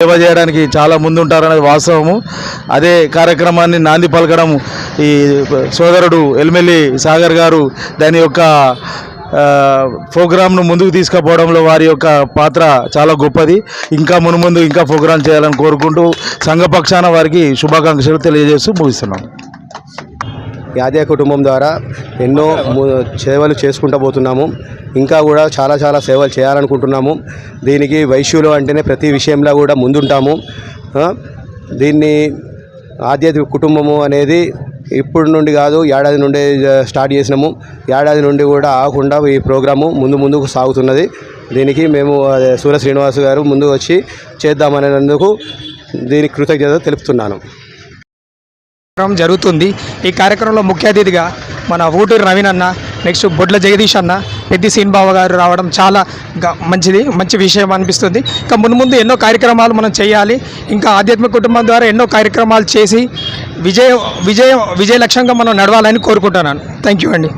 సేవ చేయడానికి చాలా ముందుంటారనేది వాస్తవము. అదే కార్యక్రమాన్ని నాంది పలకడం ఈ సోదరుడు ఎల్మెల్లి సాగర్ గారు దాని యొక్క ప్రోగ్రామ్ను ముందుకు తీసుకుపోవడంలో వారి యొక్క పాత్ర చాలా గొప్పది. ఇంకా మునుముందు ఇంకా ప్రోగ్రాం చేయాలని కోరుకుంటూ సంఘపక్షాన వారికి శుభాకాంక్షలు తెలియజేస్తూ ముగిస్తున్నాం. యాదయ్య కుటుంబం ద్వారా ఎన్నో సేవలు చేసుకుంటూ పోతున్నాము. ఇంకా కూడా చాలా సేవలు చేయాలనుకుంటున్నాము. దీనికి వైశ్యులు అంటేనే ప్రతి విషయంలో కూడా ముందుంటాము. దీన్ని ఆధ్యాత్మిక కుటుంబము అనేది ఇప్పటి నుండి కాదు, ఏడాది నుండి స్టార్ట్ చేసినాము. ఏడాది నుండి కూడా ఆగకుండా ఈ ప్రోగ్రాము ముందుకు సాగుతున్నది. దీనికి మేము సూర్య శ్రీనివాస్ గారు ముందుకు వచ్చి చేద్దామనేందుకు దీనికి కృతజ్ఞత తెలుపుతున్నాను. జరుగుతుంది. ఈ కార్యక్రమంలో ముఖ్య అతిథిగా మన ఊటూరు నవీన్ అన్న, నెక్స్ట్ బొడ్ల జగదీష్ అన్న, పెద్ది సీన్బాబు గారు రావడం చాలా మంచి విషయం అనిపిస్తుంది. ఇంకా ముందు ఎన్నో కార్యక్రమాలు మనం చేయాలి. ఇంకా ఆధ్యాత్మిక కుటుంబం ద్వారా ఎన్నో కార్యక్రమాలు చేసి విజయ లక్ష్యంగా మనం నడవాలని కోరుకుంటున్నాను. థ్యాంక్ యూ అండి.